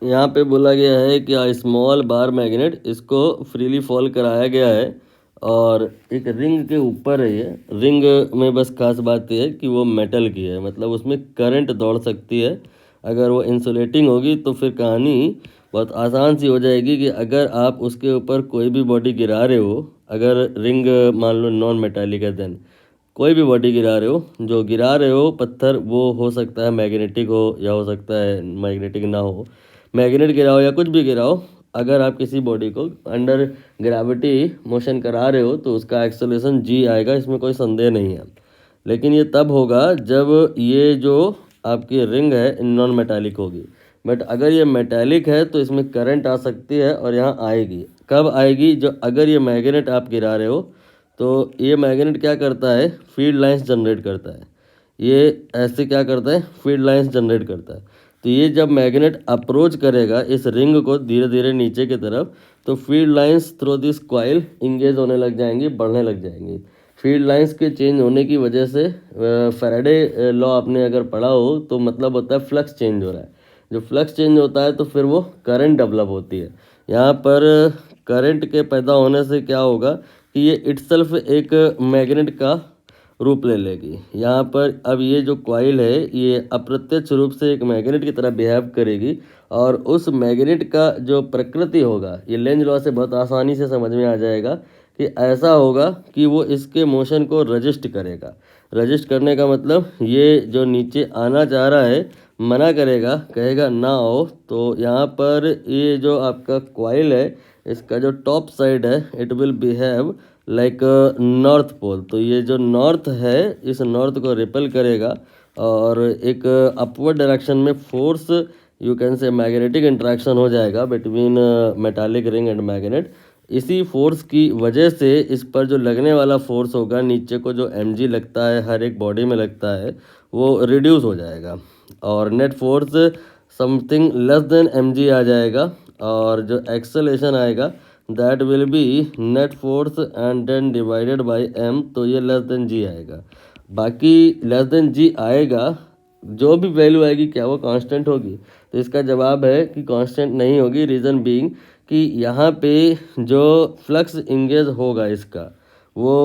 यहाँ पे बोला गया है कि स्मॉल बार मैग्नेट इसको फ्रीली फॉल कराया गया है और एक रिंग के ऊपर है। ये रिंग में बस खास बात यह है कि वो मेटल की है, मतलब उसमें करंट दौड़ सकती है। अगर वो इंसुलेटिंग होगी तो फिर कहानी बहुत आसान सी हो जाएगी कि अगर आप उसके ऊपर कोई भी बॉडी गिरा रहे हो, अगर रिंग मान लो नॉन मेटालिक है, देन कोई भी बॉडी गिरा रहे हो, जो गिरा रहे हो पत्थर वो हो सकता है मैग्नेटिक हो या हो सकता है मैग्नेटिक ना हो। मैग्नेट गिराओ या कुछ भी गिराओ, अगर आप किसी बॉडी को अंडर ग्रेविटी मोशन करा रहे हो तो उसका एक्सेलरेशन जी आएगा, इसमें कोई संदेह नहीं है। लेकिन ये तब होगा जब ये जो आपकी रिंग है नॉन मेटालिक होगी। बट अगर ये मेटालिक है तो इसमें करंट आ सकती है और यहाँ आएगी। कब आएगी? जो अगर ये मैग्नेट आप गिरा रहे हो तो ये मैग्नेट क्या करता है, फील्ड लाइंस जनरेट करता है। ये ऐसे क्या करता है, फील्ड लाइंस जनरेट करता है। तो ये जब मैग्नेट अप्रोच करेगा इस रिंग को धीरे धीरे नीचे की तरफ, तो field lines through this coil engage होने लग जाएंगी, बढ़ने लग जाएंगी। फील्ड लाइंस के चेंज होने की वजह से फैराडे लॉ आपने अगर पढ़ा हो तो मतलब होता है फ्लक्स चेंज हो रहा है। जो फ्लक्स चेंज होता है तो फिर वो करंट डेवलप होती है। यहाँ पर करंट के पैदा होने से क्या होगा कि ये इटसेल्फ एक मैग्नेट का रूप ले लेगी। यहाँ पर अब ये जो कॉइल है ये अप्रत्यक्ष रूप से एक मैग्नेट की तरह बिहेव करेगी और उस मैग्नेट का जो प्रकृति होगा, ये लेंज लॉ से बहुत आसानी से समझ में आ जाएगा कि ऐसा होगा कि वो इसके मोशन को रजिस्ट करेगा। रजिस्ट करने का मतलब ये जो नीचे आना चाह रहा है मना करेगा, कहेगा ना आओ। तो यहाँ पर ये जो आपका कॉइल है इसका जो टॉप साइड है it will behave like north pole. तो ये जो नॉर्थ है इस नॉर्थ को रिपेल करेगा और एक अपवर्ड डायरेक्शन में force, you can say magnetic interaction हो जाएगा between metallic ring and magnet. इसी फोर्स की वजह से इस पर जो लगने वाला फोर्स होगा, नीचे को जो mg लगता है हर एक बॉडी में लगता है, वो रिड्यूस हो जाएगा और net force something less than mg आ जाएगा। और जो एक्सेलेरेशन आएगा that will be net force and then divided by m, तो ये लेस देन g आएगा। बाकी लेस देन g आएगा, जो भी वैल्यू आएगी क्या वो कांस्टेंट होगी? तो इसका जवाब है कि कांस्टेंट नहीं होगी। रीज़न बीइंग कि यहाँ पे जो फ्लक्स इंगेज होगा इसका वो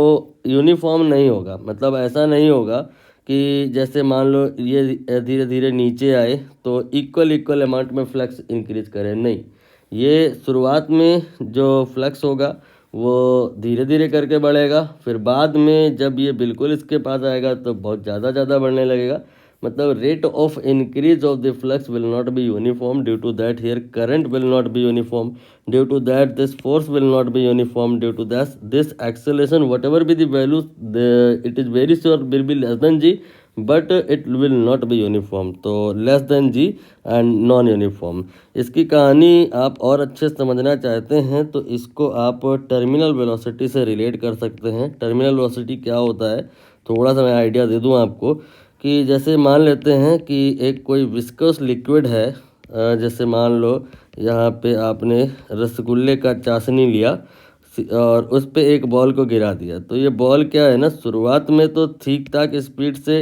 यूनिफॉर्म नहीं होगा। मतलब ऐसा नहीं होगा कि जैसे मान लो ये धीरे धीरे नीचे आए तो इक्वल अमाउंट में फ्लक्स इंक्रीज करे, नहीं। ये शुरुआत में जो फ्लक्स होगा वो धीरे धीरे करके बढ़ेगा, फिर बाद में जब ये बिल्कुल इसके पास आएगा तो बहुत ज़्यादा बढ़ने लगेगा। मतलब rate of increase of the flux will not be uniform, due to that here current will not be uniform, due to that this force will not be uniform, due to this acceleration whatever be the value it is very sure will be less than G, but it will not be uniform. तो less than G and non uniform. इसकी कहानी आप और अच्छे से समझना चाहते हैं तो इसको आप टर्मिनल वेलोसिटी से रिलेट कर सकते हैं। टर्मिनल वेलोसिटी क्या होता है, थोड़ा सा मैं आइडिया दे दूं आपको कि जैसे मान लेते हैं कि एक कोई विस्कस लिक्विड है, जैसे मान लो यहाँ पे आपने रसगुल्ले का चाशनी लिया और उस पे एक बॉल को गिरा दिया। तो ये बॉल क्या है ना, शुरुआत में तो ठीक ठाक स्पीड से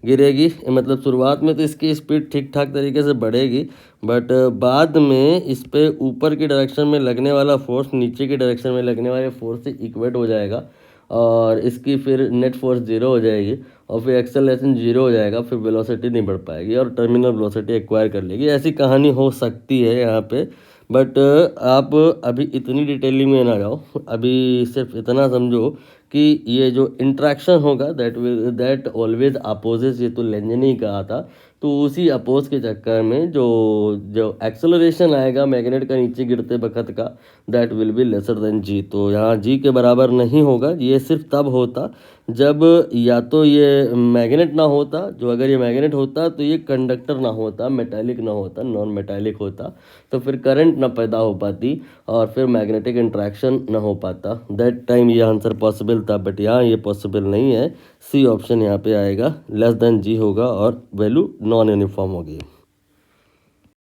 गिरेगी, मतलब शुरुआत में तो इसकी स्पीड ठीक ठाक तरीके से बढ़ेगी, बट बाद में इस पे ऊपर की डायरेक्शन में लगने वाला फोर्स नीचे की डायरेक्शन में लगने वाले फोर्स से इक्वेट हो जाएगा और इसकी फिर नेट फोर्स जीरो हो जाएगी और फिर एक्सेलरेशन जीरो हो जाएगा, फिर वेलोसिटी नहीं बढ़ पाएगी और टर्मिनल वेलोसिटी एक्वायर कर लेगी। ऐसी कहानी हो सकती है यहाँ पे, बट आप अभी इतनी डिटेलिंग में ना जाओ। अभी सिर्फ इतना समझो कि ये जो इंट्रैक्शन होगा दैट ऑलवेज अपोजेस, ये तो लेंज ने ही कहा था। तो उसी अपोज के चक्कर में जो एक्सेलरेशन आएगा मैग्नेट का नीचे गिरते वक्त का, that will be lesser than G. तो यहाँ जी के बराबर नहीं होगा। ये सिर्फ तब होता जब या तो ये मैग्नेट ना होता, जो अगर ये मैग्नेट होता तो ये कंडक्टर ना होता, मेटालिक ना होता, नॉन मेटालिक होता, तो फिर करंट ना पैदा हो पाती और फिर मैग्नेटिक इंट्रैक्शन ना हो पाता। दैट टाइम ये आंसर पॉसिबल था, बट यहाँ ये पॉसिबल नहीं है। सी ऑप्शन यहाँ पे आएगा, लेस देन जी होगा और वैल्यू नॉन यूनिफॉर्म होगी।